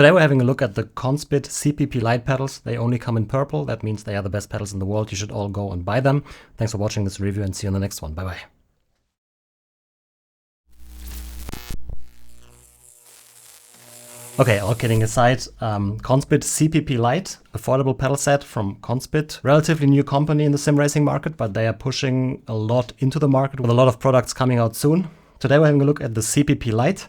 Today we're having a look at the Conspit CPP-Lite pedals. They only come in purple. That means they are the best pedals in the world. You should all go and buy them. Thanks for watching this review and see you in the next one. Bye bye. Okay, all kidding aside, Conspit CPP-Lite, affordable pedal set from Conspit. Relatively new company in the sim racing market, but they are pushing a lot into the market with a lot of products coming out soon. Today we're having a look at the CPP-Lite.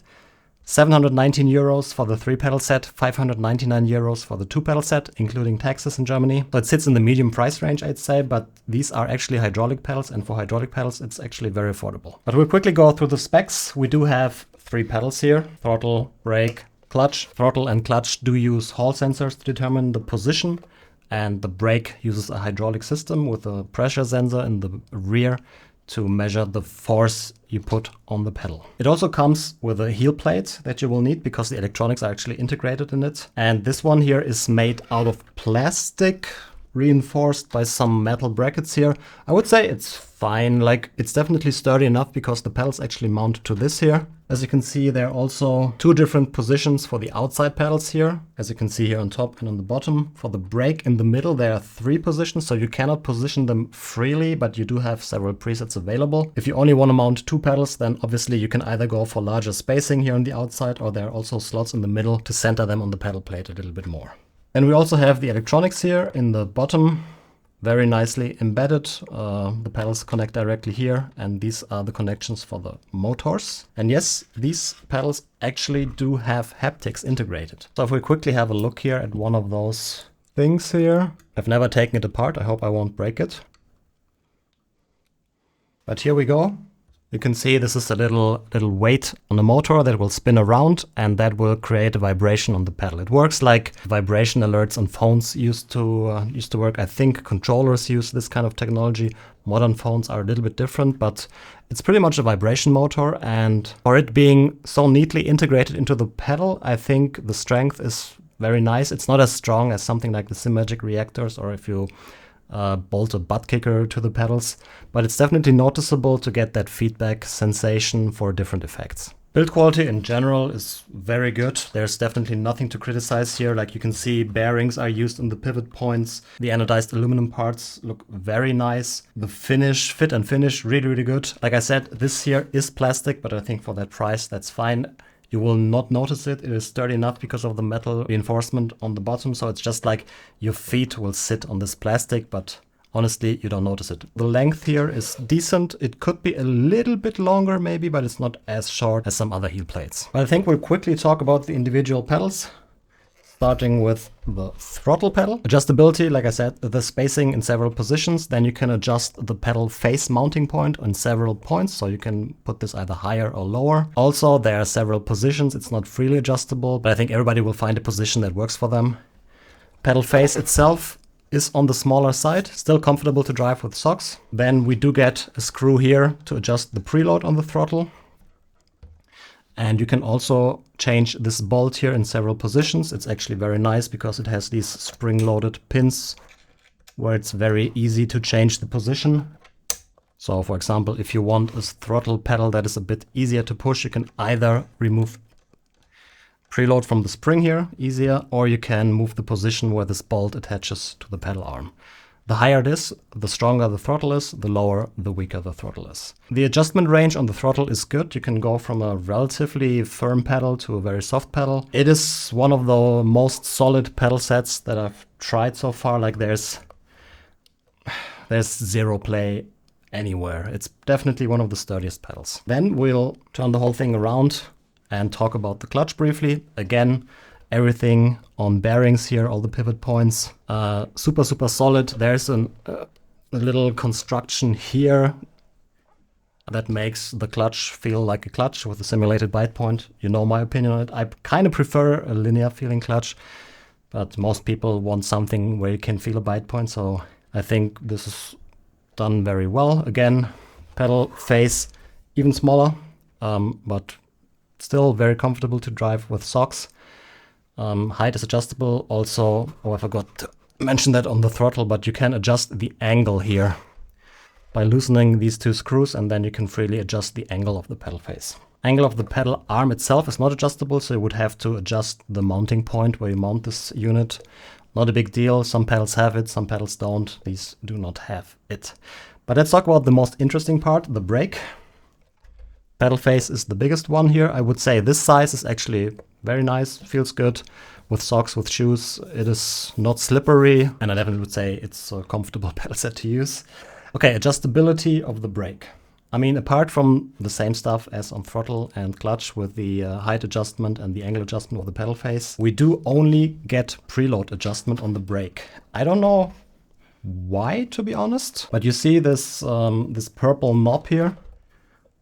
719 euros for the 3-pedal set, 599 euros for the 2-pedal set, including taxes in Germany. So it sits in the medium price range, I'd say, but these are actually hydraulic pedals, and for hydraulic pedals, it's actually very affordable. But we'll quickly go through the specs. We do have 3 pedals here: throttle, brake, clutch. Throttle and clutch do use Hall sensors to determine the position, and the brake uses a hydraulic system with a pressure sensor in the rear to measure the force you put on the pedal. It also comes with a heel plate that you will need because the electronics are actually integrated in it. And this one here is made out of plastic, reinforced by some metal brackets here. I would say it's fine, like it's definitely sturdy enough because the pedals actually mount to this here. As you can see, there are also 2 different positions for the outside pedals here, as you can see here on top and on the bottom. For the brake in the middle, there are 3 positions, so you cannot position them freely, but you do have several presets available. If you only want to mount 2 pedals, then obviously you can either go for larger spacing here on the outside, or there are also slots in the middle to center them on the pedal plate a little bit more. And we also have the electronics here in the bottom, very nicely embedded. The pedals connect directly here, and these are the connections for the motors. And yes, these pedals actually do have haptics integrated. So if we quickly have a look here at one of those things here. I've never taken it apart. I hope I won't break it. But here we go. You can see this is a little weight on the motor that will spin around, and that will create a vibration on the pedal. It works like vibration alerts on phones used to work. I think controllers use this kind of technology. Modern phones are a little bit different, but it's pretty much a vibration motor. And for it being so neatly integrated into the pedal, I think the strength is very nice. It's not as strong as something like the SimMagic reactors, or if you bolt a butt kicker to the pedals, but it's definitely noticeable to get that feedback sensation for different effects. Build quality in general is very good. There's definitely nothing to criticize here. Like you can see, bearings are used in the pivot points. The anodized aluminum parts look very nice. The finish, fit and finish, really good. Like I said, this here is plastic, but I think for that price, that's fine. You will not notice it. It is sturdy enough because of the metal reinforcement on the bottom. So it's just like your feet will sit on this plastic, but honestly, you don't notice it. The length here is decent. It could be a little bit longer maybe, but it's not as short as some other heel plates. But I think we'll quickly talk about the individual pedals. Starting with the throttle pedal. Adjustability, like I said, the spacing in several positions. Then you can adjust the pedal face mounting point on several points, so you can put this either higher or lower. Also, there are several positions. It's not freely adjustable, but I think everybody will find a position that works for them. Pedal face itself is on the smaller side, still comfortable to drive with socks. Then we do get a screw here to adjust the preload on the throttle. And you can also change this bolt here in several positions. It's actually very nice because it has these spring-loaded pins where it's very easy to change the position. So for example, if you want a throttle pedal that is a bit easier to push, you can either remove preload from the spring here, easier, or you can move the position where this bolt attaches to the pedal arm. The higher it is, the stronger the throttle is, the lower, the weaker the throttle is. The adjustment range on the throttle is good. You can go from a relatively firm pedal to a very soft pedal. It is one of the most solid pedal sets that I've tried so far. Like there's zero play anywhere. It's definitely one of the sturdiest pedals. Then we'll turn the whole thing around and talk about the clutch briefly. Again, everything on bearings here, all the pivot points, super solid. There's a little construction here that makes the clutch feel like a clutch with a simulated bite point. You know my opinion on it. I kind of prefer a linear feeling clutch, but most people want something where you can feel a bite point. So I think this is done very well. Again, pedal face even smaller, but still very comfortable to drive with socks. Height is adjustable also. Oh, I forgot to mention that on the throttle, but you can adjust the angle here by loosening these 2 screws, and then you can freely adjust the angle of the pedal face. Angle of the pedal arm itself is not adjustable, so you would have to adjust the mounting point where you mount this unit. Not a big deal. Some pedals have it, some pedals don't. These do not have it. But let's talk about the most interesting part, the brake. Pedal face is the biggest one here. I would say this size is actually very nice, feels good. With socks, with shoes, it is not slippery, and I definitely would say it's a comfortable pedal set to use. Okay, adjustability of the brake. I mean, apart from the same stuff as on throttle and clutch with the height adjustment and the angle adjustment of the pedal face, we do only get preload adjustment on the brake. I don't know why, to be honest, but you see this, this purple knob here.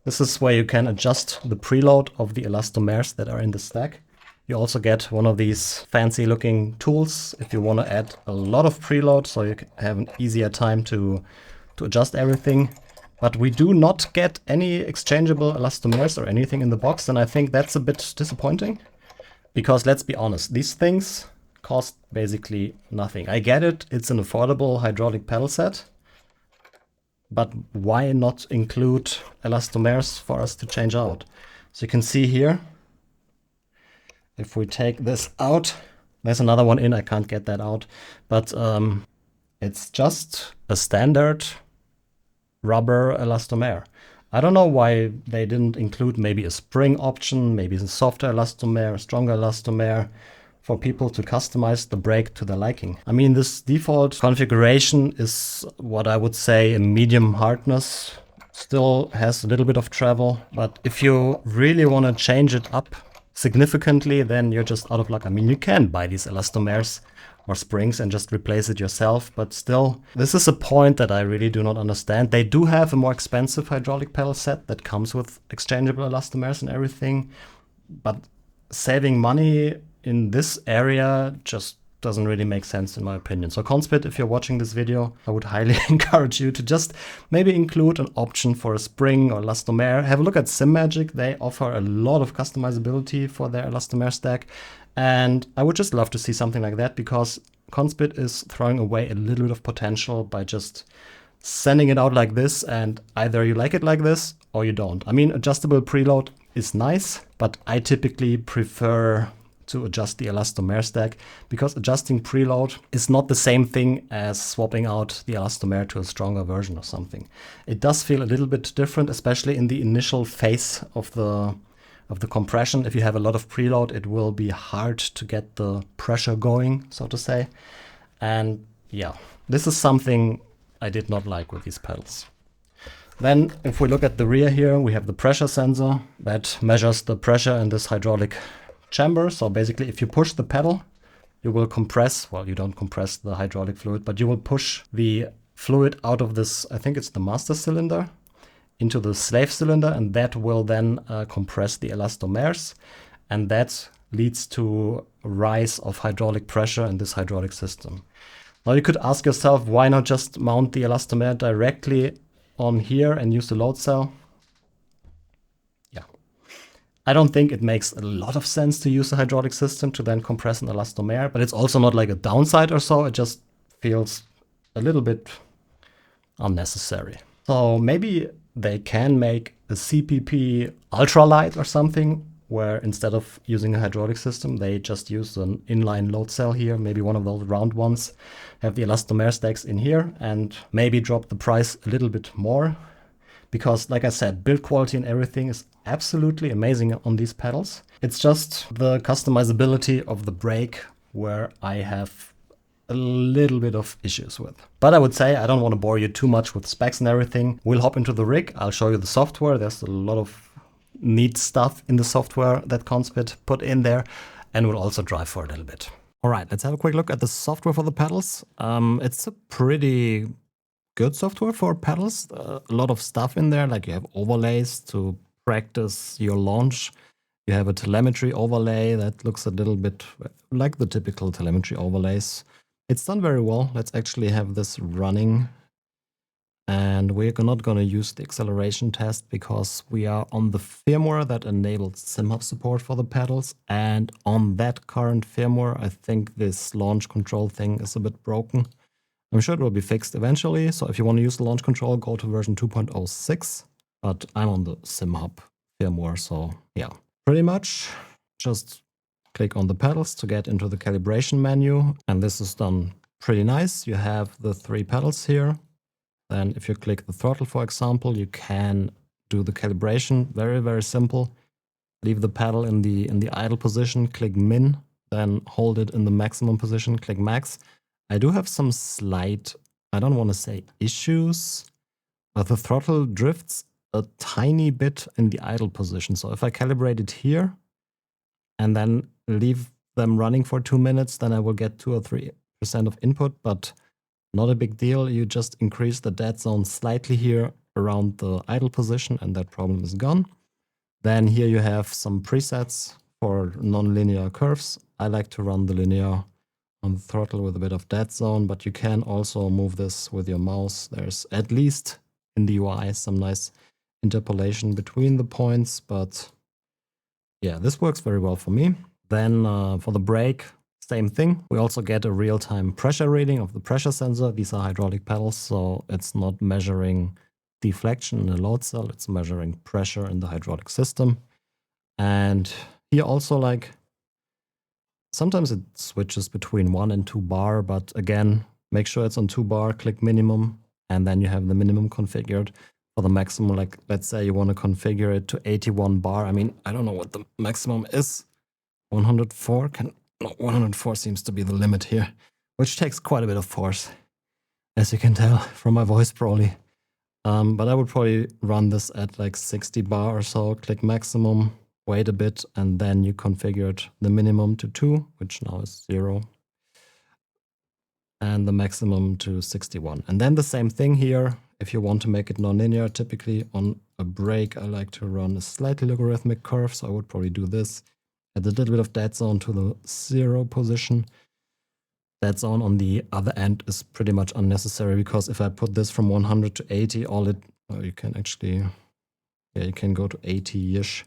This is where you can adjust the preload of the elastomers that are in the stack. You also get one of these fancy looking tools if you want to add a lot of preload, so you have an easier time to adjust everything. But we do not get any exchangeable elastomers or anything in the box, and I think that's a bit disappointing. Because let's be honest, these things cost basically nothing. I get it, it's an affordable hydraulic pedal set. But why not include elastomers for us to change out? So you can see here, if we take this out, there's another one in, I can't get that out. But it's just a standard rubber elastomer. I don't know why they didn't include maybe a spring option, maybe a softer elastomer, a stronger elastomer, for people to customize the brake to their liking. I mean, this default configuration is what I would say a medium hardness, still has a little bit of travel, but if you really want to change it up significantly, then you're just out of luck. I mean, you can buy these elastomers or springs and just replace it yourself, but still, this is a point that I really do not understand. They do have a more expensive hydraulic pedal set that comes with exchangeable elastomers and everything, but saving money in this area just doesn't really make sense in my opinion. So Conspit, if you're watching this video, I would highly encourage you to just maybe include an option for a spring or elastomer. Have a look at SimMagic. They offer a lot of customizability for their elastomer stack. And I would just love to see something like that, because Conspit is throwing away a little bit of potential by just sending it out like this, and either you like it like this or you don't. I mean, adjustable preload is nice, but I typically prefer to adjust the elastomer stack, because adjusting preload is not the same thing as swapping out the elastomer to a stronger version or something. It does feel a little bit different, especially in the initial phase of the compression. If you have a lot of preload, it will be hard to get the pressure going, so to say. And yeah, this is something I did not like with these pedals. Then if we look at the rear here, we have the pressure sensor that measures the pressure in this hydraulic chamber. So basically, if you push the pedal, you will compress, well, you don't compress the hydraulic fluid, but you will push the fluid out of this, I think it's the master cylinder, into the slave cylinder, and that will then compress the elastomers, and that leads to a rise of hydraulic pressure in this hydraulic system. Now you could ask yourself, why not just mount the elastomer directly on here and use the load cell? I don't think it makes a lot of sense to use a hydraulic system to then compress an elastomer, but it's also not like a downside or so. It just feels a little bit unnecessary. So maybe they can make a CPP ultralight or something, where instead of using a hydraulic system, they just use an inline load cell here, maybe one of those round ones, have the elastomer stacks in here, and maybe drop the price a little bit more. Because, like I said, build quality and everything is absolutely amazing on these pedals. It's just the customizability of the brake where I have a little bit of issues with. But I would say I don't want to bore you too much with specs and everything. We'll hop into the rig. I'll show you the software. There's a lot of neat stuff in the software that Conspit put in there, and we'll also drive for a little bit. All right, let's have a quick look at the software for the pedals. It's a pretty good software for pedals. A lot of stuff in there, like you have overlays to practice your launch. You have a telemetry overlay that looks a little bit like the typical telemetry overlays. It's done very well. Let's actually have this running. And we're not going to use the acceleration test because we are on the firmware that enables SimHub support for the pedals. And on that current firmware, I think this launch control thing is a bit broken. I'm sure it will be fixed eventually. So if you want to use the launch control, go to version 2.06. But I'm on the SimHub firmware. So yeah, pretty much just click on the pedals to get into the calibration menu. And this is done pretty nice. You have the 3 pedals here. Then if you click the throttle, for example, you can do the calibration. Very, very simple. Leave the pedal in the idle position, click min, then hold it in the maximum position, click max. I do have some slight, I don't want to say issues, but the throttle drifts a tiny bit in the idle position. So if I calibrate it here and then leave them running for 2 minutes, then I will get 2 or 3% of input, but not a big deal. You just increase the dead zone slightly here around the idle position and that problem is gone. Then here you have some presets for non-linear curves. I like to run the linear on the throttle with a bit of dead zone, but you can also move this with your mouse. There's at least in the UI some nice interpolation between the points, but yeah, this works very well for me. Then for the brake, same thing. We also get a real-time pressure reading of the pressure sensor. These are hydraulic pedals, so it's not measuring deflection in a load cell, it's measuring pressure in the hydraulic system. And here also, like, sometimes it switches between 1 and 2 bar, but again, make sure it's on 2 bar, click minimum, and then you have the minimum configured. For the maximum, like, let's say you want to configure it to 81 bar. I mean, I don't know what the maximum is. 104 no, 104 seems to be the limit here, which takes quite a bit of force, as you can tell from my voice probably. But I would probably run this at like 60 bar or so, click maximum, wait a bit, and then you configured the minimum to 2, which now is 0, and the maximum to 61. And then the same thing here, if you want to make it nonlinear, typically on a brake, I like to run a slightly logarithmic curve, so I would probably do this. Add a little bit of dead zone to the 0 position. Dead zone on the other end is pretty much unnecessary, because if I put this from 100 to 80, you can actually, yeah, you can go to 80-ish.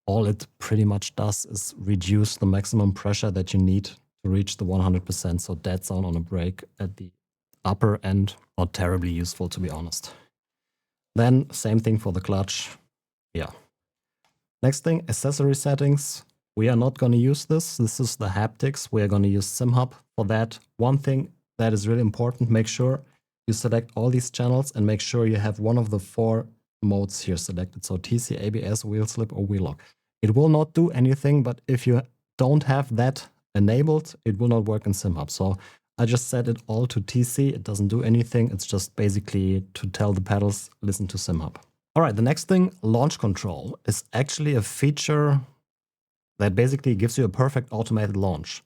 All it pretty much does is reduce the maximum pressure that you need to reach the 100%. So dead zone on a brake at the upper end, not terribly useful, to be honest. Then same thing for the clutch. Yeah. Next thing, accessory settings. We are not going to use this. This is the Haptics. We are going to use SimHub for that. One thing that is really important, make sure you select all these channels and make sure you have one of the 4 modes here selected. So TC, ABS, wheel slip, or wheel lock. It will not do anything, but if you don't have that enabled, it will not work in SimHub. So I just set it all to TC. It doesn't do anything. It's just basically to tell the pedals, listen to SimHub. All right, the next thing, launch control, is actually a feature that basically gives you a perfect automated launch.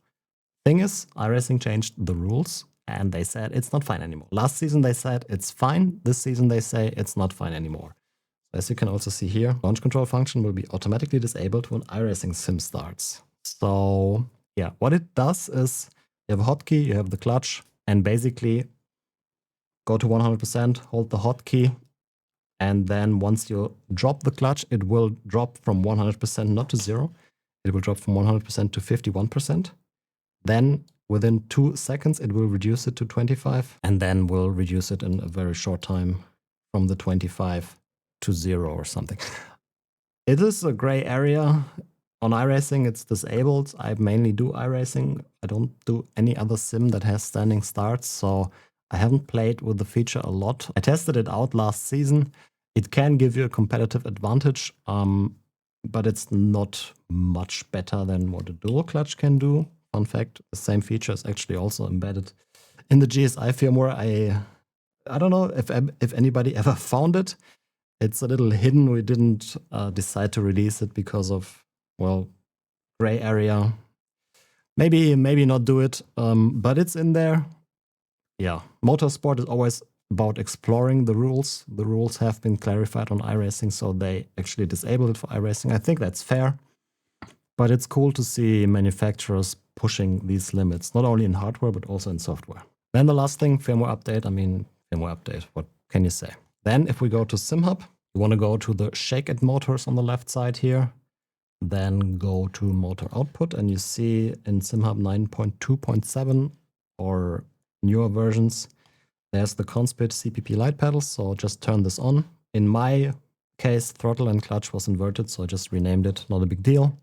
Thing is, iRacing changed the rules and they said it's not fine anymore. Last season they said it's fine. This season they say it's not fine anymore. As you can also see here, launch control function will be automatically disabled when iRacing sim starts. So yeah, what it does is you have a hotkey, you have the clutch, and basically go to 100%, hold the hotkey, and then once you drop the clutch, it will drop from 100% not to 0. It will drop from 100% to 51%. Then within 2 seconds, it will reduce it to 25, and then will reduce it in a very short time from the 25 to 0 or something. It is a gray area. On iRacing, it's disabled. I mainly do iRacing. I don't do any other sim that has standing starts, so I haven't played with the feature a lot. I tested it out last season. It can give you a competitive advantage, but it's not much better than what a dual clutch can do. Fun fact, the same feature is actually also embedded in the GSI firmware. I don't know if anybody ever found it. It's a little hidden. We didn't decide to release it because of, well, gray area. Maybe not do it, but it's in there. Yeah, motorsport is always about exploring the rules. The rules have been clarified on iRacing, so they actually disabled it for iRacing. I think that's fair, but it's cool to see manufacturers pushing these limits, not only in hardware, but also in software. Then the last thing, firmware update. I mean, firmware update, what can you say? Then if we go to SimHub, you want to go to the shake it motors on the left side here, then go to motor output, and you see in SimHub 9.2.7 or newer versions, there's the Conspit CPP-Lite Pedals, so just turn this on. In my case, throttle and clutch was inverted, so I just renamed it, not a big deal.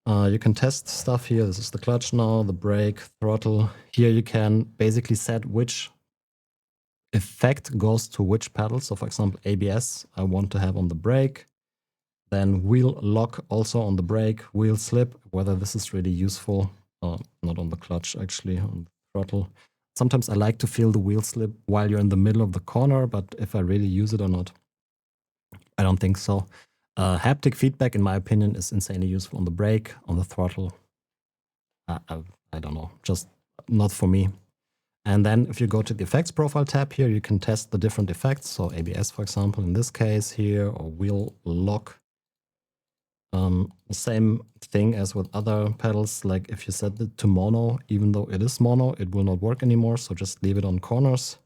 You can test stuff here. This is the clutch now, the brake, throttle. Here you can basically set which effect goes to which pedal. So for example, ABS I want to have on the brake, then wheel lock also on the brake, wheel slip, whether this is really useful. Not on the clutch actually, on the throttle. Sometimes I like to feel the wheel slip while you're in the middle of the corner, but if I really use it or not, I don't think so. Haptic feedback, in my opinion, is insanely useful on the brake, on the throttle. I don't know, just not for me. And then if you go to the effects profile tab here, you can test the different effects. So ABS, for example, in this case here, or wheel lock. Same thing as with other pedals, like if you set it to mono, even though it is mono, it will not work anymore. So just leave it on corners.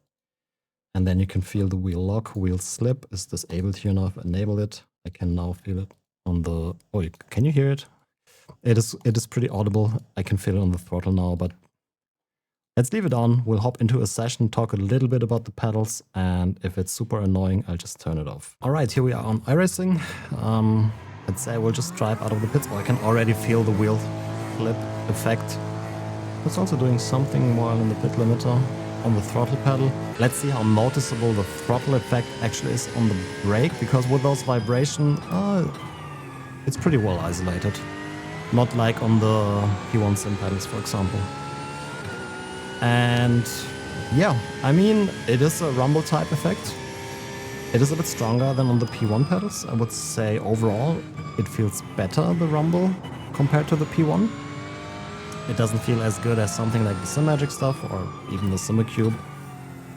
And then you can feel the wheel lock, wheel slip is disabled here now. If I enable it, I can now feel it on the, can you hear it? It is pretty audible. I can feel it on the throttle now, but let's leave it on. We'll hop into a session, talk a little bit about the pedals, and if it's super annoying, I'll just turn it off. All right, here we are on iRacing. Let's say we'll just drive out of the pits. I can already feel the wheel flip effect. It's also doing something while in the pit limiter on the throttle pedal. Let's see how noticeable the throttle effect actually is on the brake, because with those vibration, it's pretty well isolated. Not like on the P1 sim pedals, for example. And yeah, I mean, it is a rumble type effect. It is a bit stronger than on the P1 pedals. I would say overall, it feels better, the rumble, compared to the P1. It doesn't feel as good as something like the Simagic stuff or even the Simicube.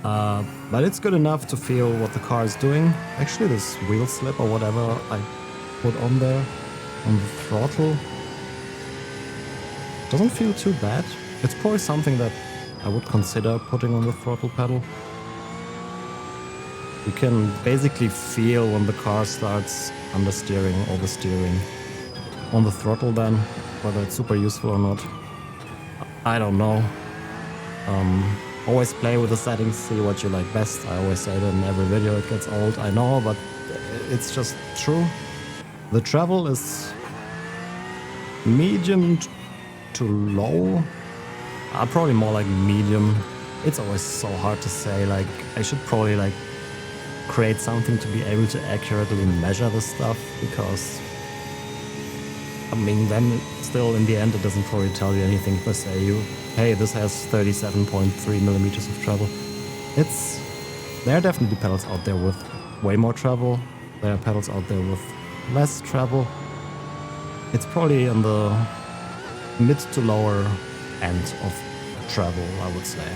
But it's good enough to feel what the car is doing. Actually, this wheel slip or whatever I put on there, on the throttle, doesn't feel too bad. It's probably something that I would consider putting on the throttle pedal. You can basically feel when the car starts understeering, oversteering. On the throttle then, whether it's super useful or not, I don't know. Always play with the settings, see what you like best. I always say that in every video. It gets old, I know, but it's just true. The treble is medium to low. Probably more like medium. It's always so hard to say. Like, I should probably like create something to be able to accurately measure this stuff, because I mean, then still in the end it doesn't probably tell you anything if I say you, hey, this has 37.3 millimeters of treble. There are definitely pedals out there with way more treble. There are pedals out there with less treble. It's probably on the mid to lower end of treble, I would say.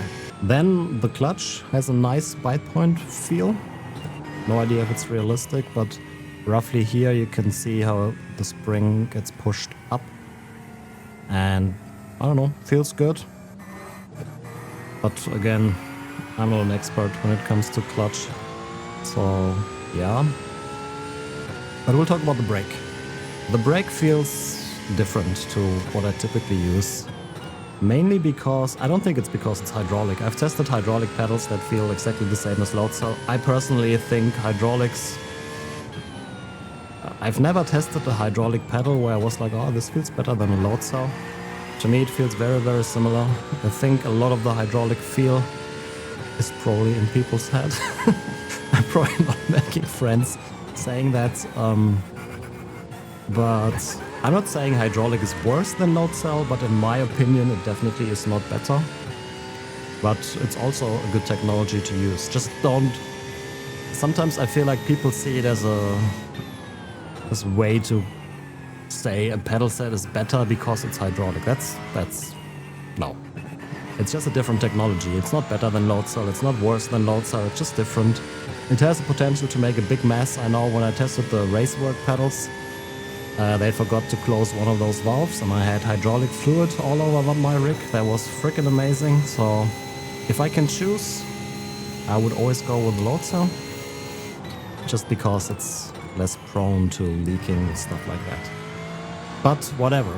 Then the clutch has a nice bite point feel. No idea if it's realistic, but roughly here you can see how the spring gets pushed up. And I don't know, feels good. But again, I'm not an expert when it comes to clutch. So yeah. But we'll talk about the brake. The brake feels different to what I typically use. Mainly because, I don't think it's because it's hydraulic. I've tested hydraulic pedals that feel exactly the same as load cell. I personally think hydraulics... I've never tested a hydraulic pedal where I was like, oh, this feels better than a load cell. To me, it feels very, very similar. I think a lot of the hydraulic feel is probably in people's head. I'm probably not making friends saying that. But I'm not saying hydraulic is worse than load cell, but in my opinion, it definitely is not better. But it's also a good technology to use. Just don't... Sometimes I feel like people see it as a way to say a pedal set is better because it's hydraulic. That's no. It's just a different technology. It's not better than load cell. It's not worse than load cell. It's just different. It has the potential to make a big mess. I know when I tested the racework pedals, they forgot to close one of those valves and I had hydraulic fluid all over my rig. That was freaking amazing. So if I can choose, I would always go with load cell, just because it's less prone to leaking and stuff like that. But whatever.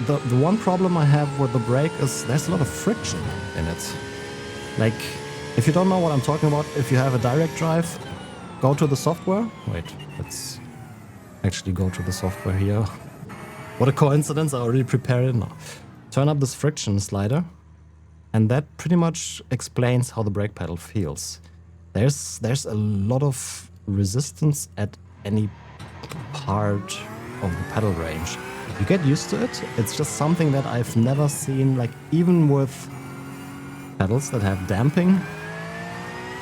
The one problem I have with the brake is there's a lot of friction in it. Like, if you don't know what I'm talking about, if you have a direct drive go to the software. Wait, let's actually go to the software here. What a coincidence, I already prepared it now. Turn up this friction slider, and that pretty much explains how the brake pedal feels. There's a lot of resistance at any part of the pedal range. You get used to it. It's just something that I've never seen, like even with pedals that have damping.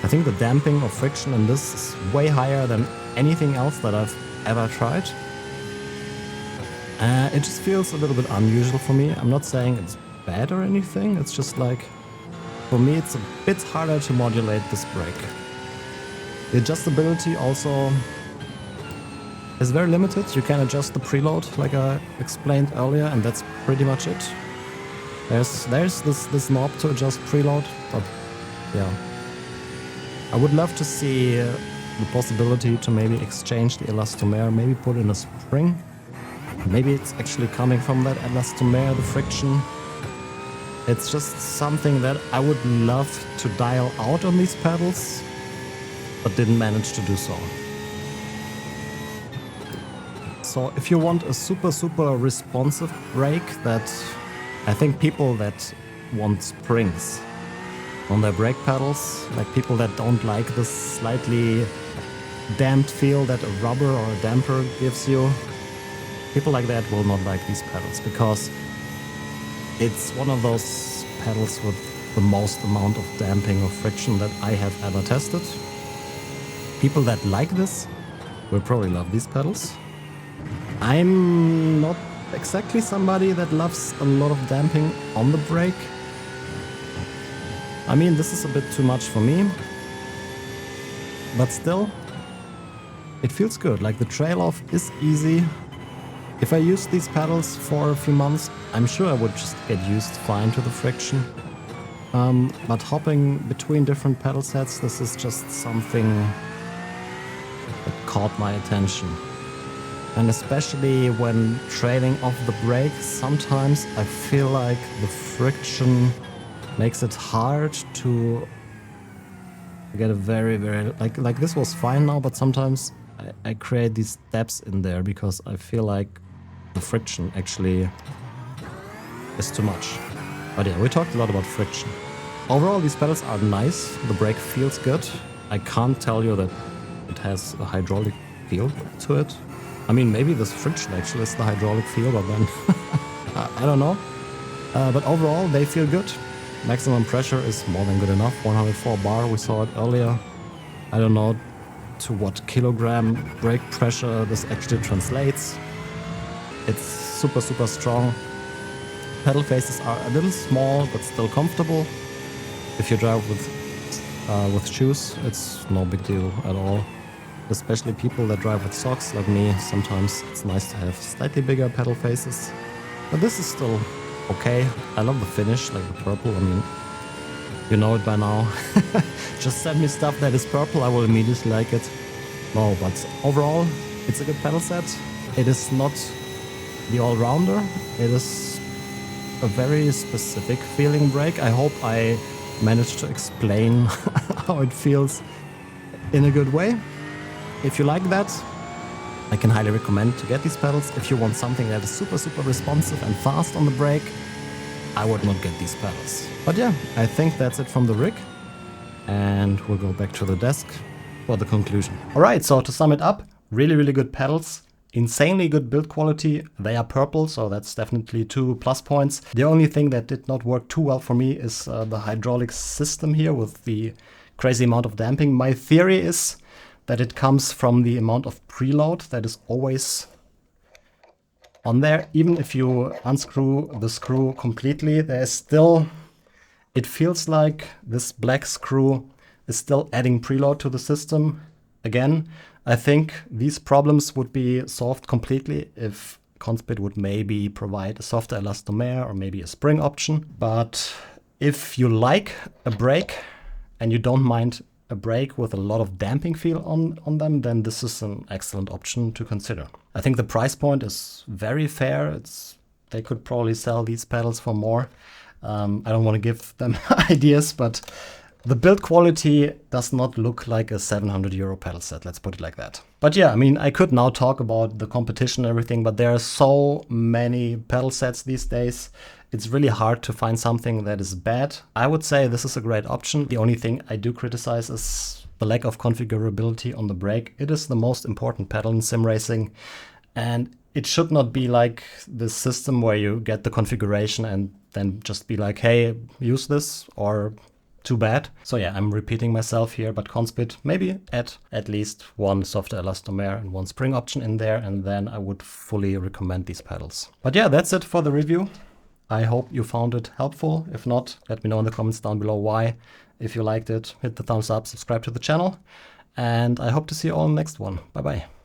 I think the damping of friction in this is way higher than anything else that I've ever tried. It just feels a little bit unusual for me. I'm not saying it's bad or anything. It's just like, for me, it's a bit harder to modulate this brake. The adjustability also is very limited. You can adjust the preload like I explained earlier, and that's pretty much it. There's this knob to adjust preload, but yeah. I would love to see the possibility to maybe exchange the elastomere, maybe put in a spring. Maybe it's actually coming from that elastomere, the friction. It's just something that I would love to dial out on these pedals, but didn't manage to do so. So if you want a super responsive brake, that I think people that want springs on their brake pedals, like people that don't like this slightly damped feel that a rubber or a damper gives you, people like that will not like these pedals, because it's one of those pedals with the most amount of damping or friction that I have ever tested. People that like this will probably love these pedals. I'm not exactly somebody that loves a lot of damping on the brake. I mean, this is a bit too much for me, but still, it feels good. Like, the trail off is easy. If I use these pedals for a few months, I'm sure I would just get used fine to the friction. But hopping between different pedal sets, this is just something that caught my attention. And especially when trailing off the brake, sometimes I feel like the friction makes it hard to get a very, like this was fine now, but sometimes I create these steps in there because I feel like the friction actually is too much. But yeah, we talked a lot about friction. Overall, these pedals are nice. The brake feels good. I can't tell you that it has a hydraulic feel to it. I mean, maybe this friction actually is the hydraulic feel, but then I don't know. But overall, they feel good. Maximum pressure is more than good enough. 104 bar, we saw it earlier. I don't know to what kilogram brake pressure this actually translates. It's super strong. Pedal faces are a little small, but still comfortable. If you drive with shoes, it's no big deal at all. Especially people that drive with socks like me, sometimes it's nice to have slightly bigger pedal faces. But this is still okay. I love the finish, like the purple. I mean, you know it by now. Just send me stuff that is purple, I will immediately like it. No, but overall, it's a good pedal set. It is not the all-rounder. It is a very specific feeling brake. I hope I managed to explain how it feels in a good way. If you like that, I can highly recommend to get these pedals. If you want something that is super responsive and fast on the brake, I would not get these pedals. But yeah, I think that's it from the rig. And we'll go back to the desk for the conclusion. Alright, so to sum it up, really good pedals. Insanely good build quality. They are purple, so that's definitely 2 plus points. The only thing that did not work too well for me is the hydraulic system here with the crazy amount of damping. My theory is that it comes from the amount of preload that is always on there. Even if you unscrew the screw completely, there's still, it feels like this black screw is still adding preload to the system. Again, I think these problems would be solved completely if Conspit would maybe provide a softer elastomere or maybe a spring option. But if you like a brake and you don't mind a brake with a lot of damping feel on them, then this is an excellent option to consider. I think the price point is very fair. They could probably sell these pedals for more. I don't want to give them ideas, but The build quality does not look like a 700 euro pedal set, let's put it like that. But yeah, I mean, I could now talk about the competition and everything, but there are so many pedal sets these days. It's really hard to find something that is bad. I would say this is a great option. The only thing I do criticize is the lack of configurability on the brake. It is the most important pedal in sim racing, and it should not be like this system where you get the configuration and then just be like, hey, use this, or too bad. So yeah, I'm repeating myself here, but Conspit, maybe add at least one software elastomer and one spring option in there, and then I would fully recommend these pedals. But yeah, that's it for the review. I hope you found it helpful. If not, let me know in the comments down below why. If you liked it, hit the thumbs up, subscribe to the channel, and I hope to see you all in the next one. Bye bye.